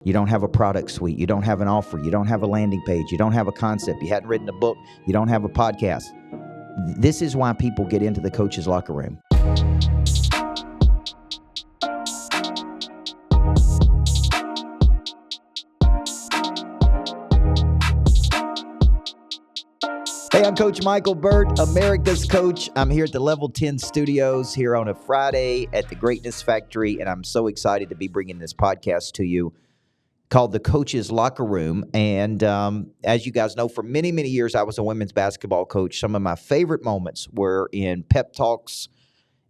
You don't have a product suite. You don't have an offer. You don't have a landing page. You don't have a concept. You hadn't written a book. You don't have a podcast. This is why people get into the coach's locker room. Hey, I'm Coach Micheal Burt, America's Coach. I'm here at the Level 10 Studios here on a Friday at the Greatness Factory, and I'm so excited to be bringing this podcast to you called The Coach's Locker Room. And as you guys know, for many, many years, I was a women's basketball coach. Some of my favorite moments were in pep talks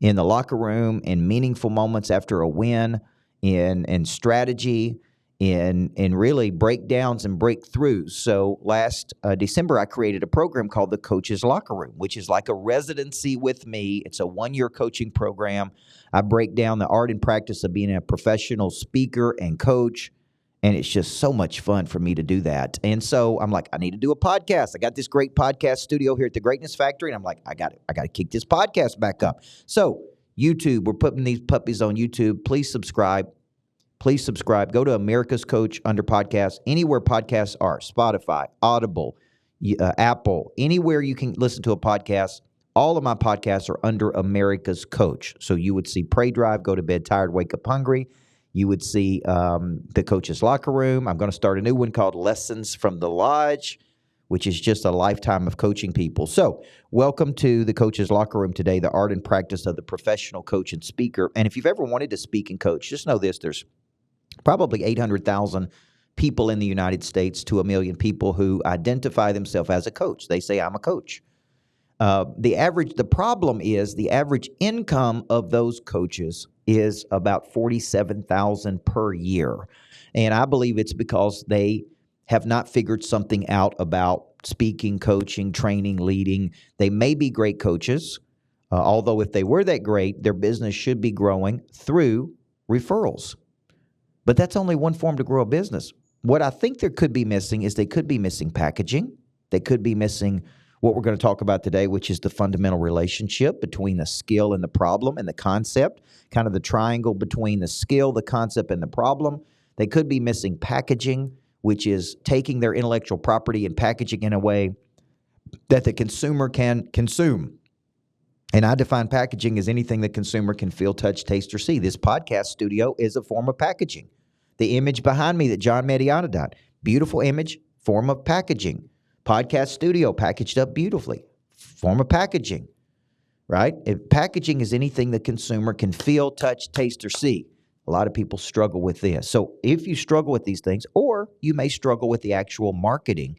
in the locker room, in meaningful moments after a win, in strategy, in really breakdowns and breakthroughs. So last December, I created a program called The Coach's Locker Room, which is like a residency with me. It's a one-year coaching program. I break down the art and practice of being a professional speaker and coach. And it's just so much fun for me to do that. And so I'm like, I need to do a podcast. I got this great podcast studio here at the Greatness Factory. And I'm like, I got to kick this podcast back up. So YouTube, we're putting these puppies on YouTube. Please subscribe. Please subscribe. Go to America's Coach under podcasts, anywhere podcasts are, Spotify, Audible, Apple, anywhere you can listen to a podcast. All of my podcasts are under America's Coach. So you would see Pray Drive, Go to Bed Tired, Wake Up Hungry. You would see The Coach's Locker Room. I'm going to start a new one called Lessons from the Lodge, which is just a lifetime of coaching people. So welcome to The Coach's Locker Room today, the art and practice of the professional coach and speaker. And if you've ever wanted to speak and coach, just know this, there's probably 800,000 people in the United States to 1 million people who identify themselves as a coach. They say, I'm a coach. The problem is the average income of those coaches is about $47,000 per year. And I believe it's because they have not figured something out about speaking, coaching, training, leading. They may be great coaches, although if they were that great, their business should be growing through referrals. But that's only one form to grow a business. What I think there could be missing is they could be missing packaging. They could be missing what we're going to talk about today, which is the fundamental relationship between the skill and the problem and the concept, kind of the triangle between the skill, the concept, and the problem. They could be missing packaging, which is taking their intellectual property and packaging in a way that the consumer can consume. And I define packaging as anything the consumer can feel, touch, taste, or see. This podcast studio is a form of packaging. The image behind me that John Mediana done, beautiful image, form of packaging. Podcast studio packaged up beautifully, form of packaging, right? If packaging is anything the consumer can feel, touch, taste, or see. A lot of people struggle with this. So if you struggle with these things, or you may struggle with the actual marketing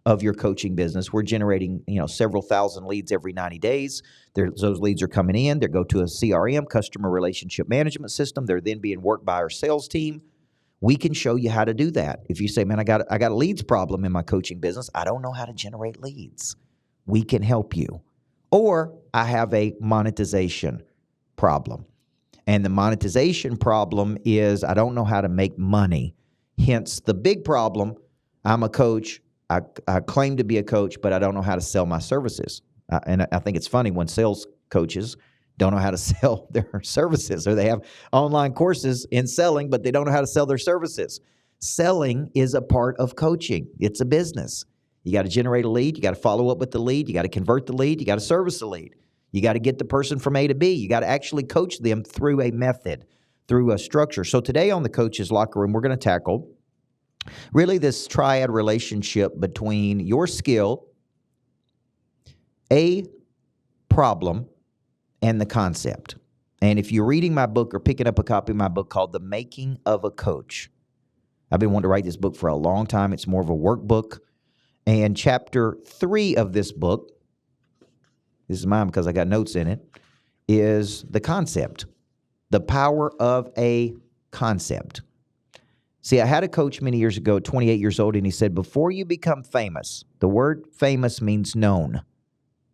of your coaching business, we're generating, several thousand leads every 90 days. Those leads are coming in. They go to a CRM, customer relationship management system. They're then being worked by our sales team. We can show you how to do that. If you say, man, I got a leads problem in my coaching business. I don't know how to generate leads. We can help you. Or I have a monetization problem. And the monetization problem is I don't know how to make money. Hence the big problem. I'm a coach. I claim to be a coach, but I don't know how to sell my services. And I think it's funny when sales coaches don't know how to sell their services, or they have online courses in selling, but they don't know how to sell their services. Selling is a part of coaching. It's a business. You got to generate a lead. You got to follow up with the lead. You got to convert the lead. You got to service the lead. You got to get the person from A to B. You got to actually coach them through a method, through a structure. So today on the Coach's Locker Room, we're going to tackle really this triad relationship between your skill, a problem, and the concept. And if you're reading my book or picking up a copy of my book called The Making of a Coach, I've been wanting to write this book for a long time. It's more of a workbook. And chapter 3 of this book, this is mine because I got notes in it, is the concept, the power of a concept. See, I had a coach many years ago, 28 years old, and he said, before you become famous, the word famous means known,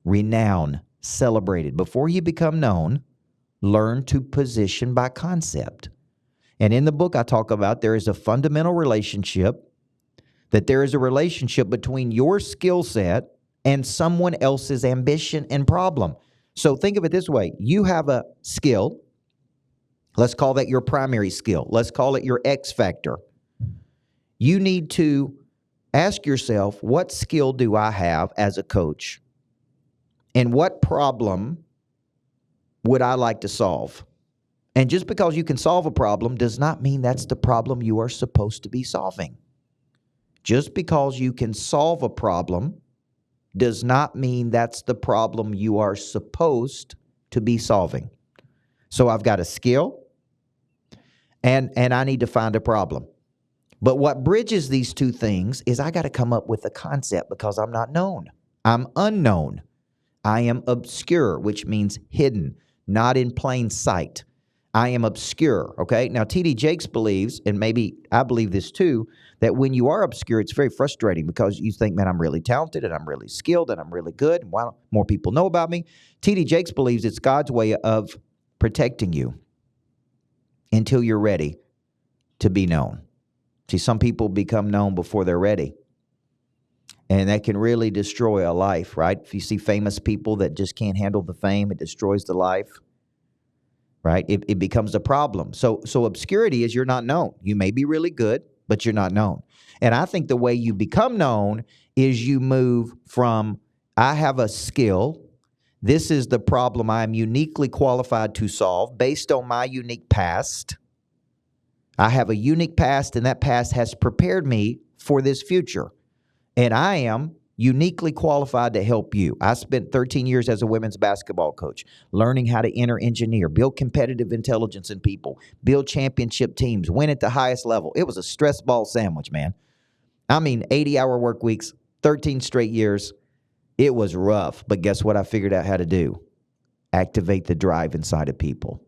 renowned, celebrated. Before you become known, learn to position by concept. And in the book I talk about there is a fundamental relationship, that there is a relationship between your skill set and someone else's ambition and problem. So think of it this way. You have a skill. Let's call that your primary skill. Let's call it your X factor. You need to ask yourself, what skill do I have as a coach? And what problem would I like to solve? And just because you can solve a problem does not mean that's the problem you are supposed to be solving. Just because you can solve a problem does not mean that's the problem you are supposed to be solving. So I've got a skill and I need to find a problem. But what bridges these two things is I got to come up with a concept because I'm not known. I'm unknown. I am obscure, which means hidden, not in plain sight. I am obscure, okay? Now, T.D. Jakes believes, and maybe I believe this too, that when you are obscure, it's very frustrating because you think, man, I'm really talented and I'm really skilled and I'm really good. And why don't more people know about me? T.D. Jakes believes it's God's way of protecting you until you're ready to be known. See, some people become known before they're ready. And that can really destroy a life, right? If you see famous people that just can't handle the fame, it destroys the life, right? It becomes a problem. So obscurity is you're not known. You may be really good, but you're not known. And I think the way you become known is you move from, I have a skill. This is the problem I am uniquely qualified to solve based on my unique past. I have a unique past, and that past has prepared me for this future. And I am uniquely qualified to help you. I spent 13 years as a women's basketball coach, learning how to engineer, build competitive intelligence in people, build championship teams, win at the highest level. It was a stress ball sandwich, man. I mean, 80-hour work weeks, 13 straight years. It was rough, but guess what I figured out how to do? Activate the drive inside of people.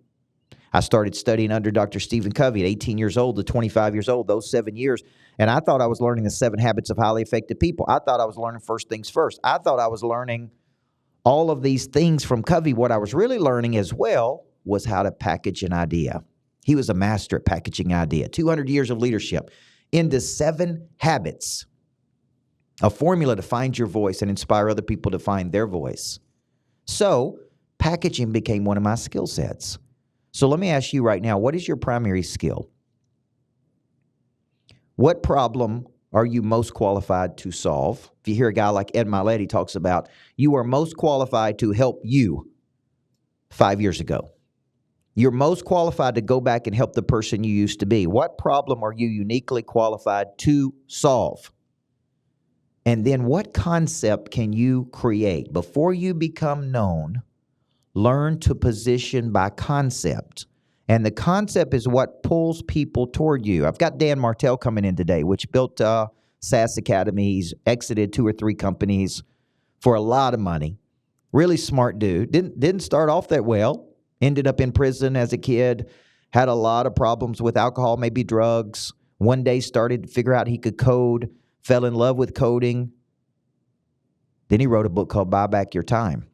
I started studying under Dr. Stephen Covey at 18 years old to 25 years old, those 7 years. And I thought I was learning the 7 habits of highly effective people. I thought I was learning first things first. I thought I was learning all of these things from Covey. What I was really learning as well was how to package an idea. He was a master at packaging idea. 200 years of leadership into 7 habits, a formula to find your voice and inspire other people to find their voice. So packaging became one of my skill sets. So let me ask you right now, what is your primary skill? What problem are you most qualified to solve? If you hear a guy like Ed Mylett, he talks about you are most qualified to help you 5 years ago. You're most qualified to go back and help the person you used to be. What problem are you uniquely qualified to solve? And then what concept can you create? Before you become known, learn to position by concept. And the concept is what pulls people toward you. I've got Dan Martell coming in today, which built SaaS Academies, exited 2 or 3 companies for a lot of money. Really smart dude. Didn't start off that well. Ended up in prison as a kid. Had a lot of problems with alcohol, maybe drugs. One day started to figure out he could code. Fell in love with coding. Then he wrote a book called Buy Back Your Time.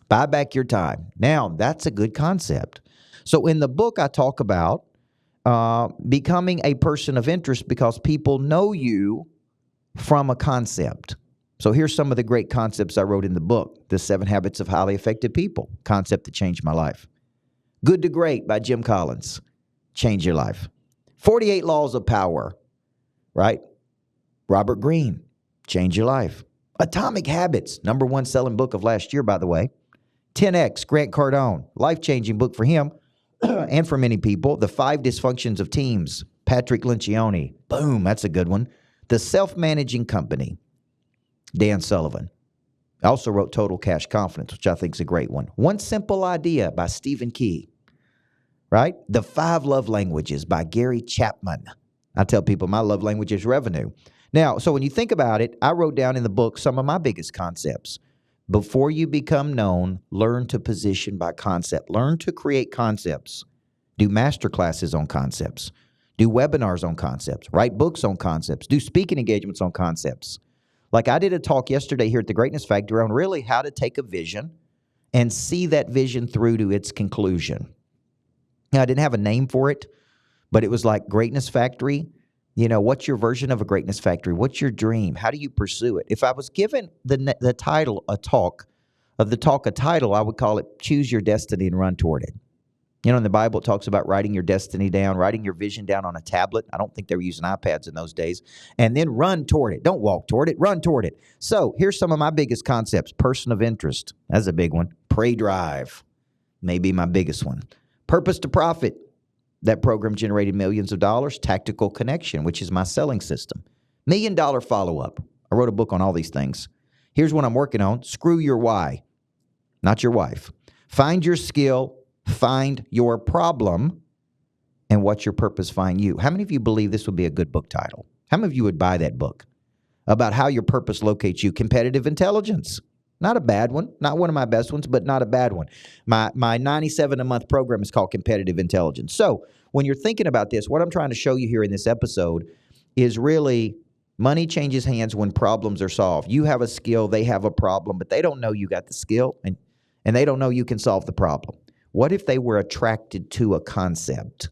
Buy back your time. Now, that's a good concept. So in the book, I talk about becoming a person of interest because people know you from a concept. So here's some of the great concepts I wrote in the book. The 7 Habits of Highly Effective People, concept that changed my life. Good to Great by Jim Collins, change your life. 48 Laws of Power, right? Robert Greene, change your life. Atomic Habits, #1 selling book of last year, by the way. 10X, Grant Cardone, life-changing book for him and for many people. The 5 Dysfunctions of Teams, Patrick Lencioni. Boom, that's a good one. The Self-Managing Company, Dan Sullivan. I also wrote Total Cash Confidence, which I think is a great one. One Simple Idea by Stephen Key, right? The 5 Love Languages by Gary Chapman. I tell people my love language is revenue. Now, so when you think about it, I wrote down in the book some of my biggest concepts. Before you become known, learn to position by concept. Learn to create concepts. Do masterclasses on concepts. Do webinars on concepts. Write books on concepts. Do speaking engagements on concepts. Like I did a talk yesterday here at the Greatness Factory on really how to take a vision and see that vision through to its conclusion. Now, I didn't have a name for it, but it was like Greatness Factory. You know, what's your version of a greatness factory? What's your dream? How do you pursue it? If I was given the title, a title, I would call it Choose Your Destiny and Run Toward It. You know, in the Bible, it talks about writing your destiny down, writing your vision down on a tablet. I don't think they were using iPads in those days. And then run toward it. Don't walk toward it, run toward it. So here's some of my biggest concepts. Person of interest. That's a big one. Prey drive. Maybe my biggest one. Purpose to profit. That program generated millions of dollars. Tactical connection, which is my selling system. $1 million follow-up. I wrote a book on all these things. Here's what I'm working on. Screw your why, not your wife. Find your skill. Find your problem, and watch your purpose find you. How many of you believe this would be a good book title? How many of you would buy that book about how your purpose locates you? Competitive intelligence. Not a bad one. Not one of my best ones, but not a bad one. My $97 a month program is called Competitive Intelligence. So when you're thinking about this, what I'm trying to show you here in this episode is really money changes hands when problems are solved. You have a skill, they have a problem, but they don't know you got the skill, and they don't know you can solve the problem. What if they were attracted to a concept?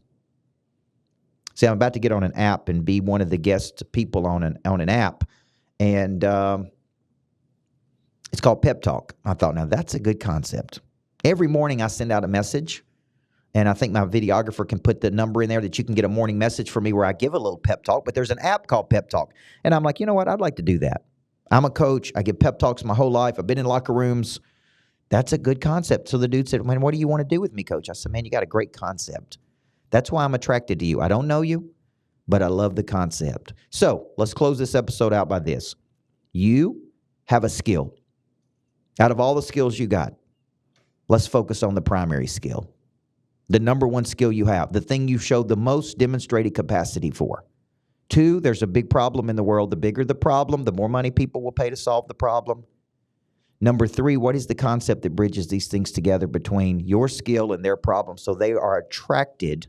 See, I'm about to get on an app and be one of the guest people on an app, and it's called Pep Talk. I thought, now that's a good concept. Every morning I send out a message, and I think my videographer can put the number in there that you can get a morning message from me where I give a little pep talk, but there's an app called Pep Talk. And I'm like, you know what? I'd like to do that. I'm a coach. I give pep talks my whole life. I've been in locker rooms. That's a good concept. So the dude said, man, what do you want to do with me, coach? I said, man, you got a great concept. That's why I'm attracted to you. I don't know you, but I love the concept. So let's close this episode out by this. You have a skill. Out of all the skills you got, let's focus on the primary skill. The number one skill you have, the thing you showed the most demonstrated capacity for. 2, there's a big problem in the world. The bigger the problem, the more money people will pay to solve the problem. Number 3, what is the concept that bridges these things together between your skill and their problem so they are attracted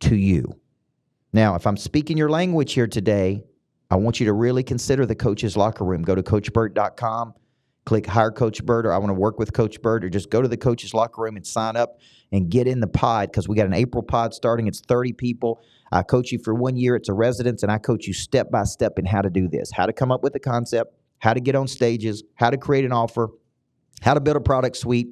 to you? Now, if I'm speaking your language here today, I want you to really consider the Coach's Locker Room. Go to CoachBurt.com, click Hire Coach Burt, or I want to work with Coach Burt, or just go to the Coach's Locker Room and sign up and get in the pod, because we got an April pod starting. It's 30 people. I coach you for 1 year. It's a residence, and I coach you step by step in how to do this, how to come up with a concept, how to get on stages, how to create an offer, how to build a product suite,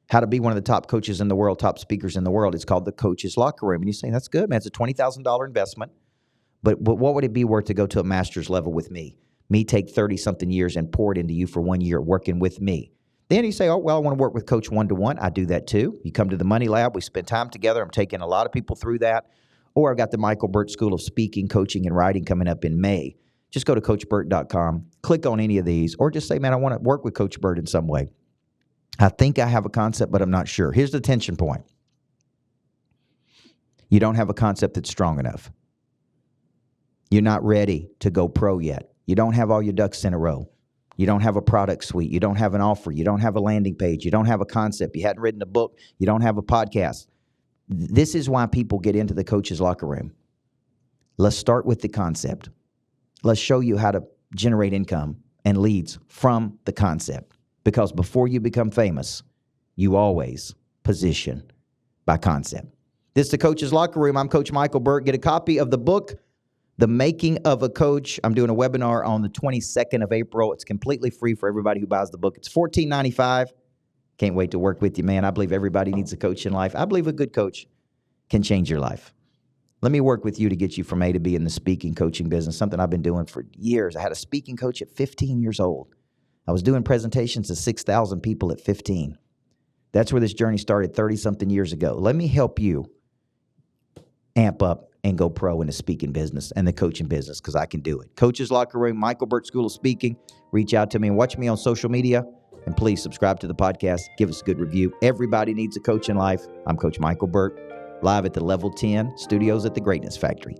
how to be one of the top coaches in the world, top speakers in the world. It's called the Coach's Locker Room. And you're saying, that's good, man. It's a $20,000 investment. But what would it be worth to go to a master's level with me? Me take 30-something years and pour it into you for 1 year working with me. Then you say, oh, well, I want to work with Coach one-to-one. I do that too. You come to the Money Lab. We spend time together. I'm taking a lot of people through that. Or I've got the Micheal Burt School of Speaking, Coaching, and Writing coming up in May. Just go to CoachBurt.com, click on any of these, or just say, man, I want to work with Coach Burt in some way. I think I have a concept, but I'm not sure. Here's the tension point. You don't have a concept that's strong enough. You're not ready to go pro yet. You don't have all your ducks in a row. You don't have a product suite. You don't have an offer. You don't have a landing page. You don't have a concept. You hadn't written a book. You don't have a podcast. This is why people get into the Coach's Locker Room. Let's start with the concept. Let's show you how to generate income and leads from the concept. Because before you become famous, you always position by concept. This is the Coach's Locker Room. I'm Coach Micheal Burt. Get a copy of the book, The Making of a Coach. I'm doing a webinar on the 22nd of April. It's completely free for everybody who buys the book. It's $14.95. Can't wait to work with you, man. I believe everybody needs a coach in life. I believe a good coach can change your life. Let me work with you to get you from A to B in the speaking coaching business, something I've been doing for years. I had a speaking coach at 15 years old. I was doing presentations to 6,000 people at 15. That's where this journey started 30-something years ago. Let me help you amp up and go pro in the speaking business and the coaching business, because I can do it. Coach's Locker Room, Micheal Burt School of Speaking. Reach out to me and watch me on social media. And please subscribe to the podcast. Give us a good review. Everybody needs a coach in life. I'm Coach Micheal Burt, live at the Level 10 studios at the Greatness Factory.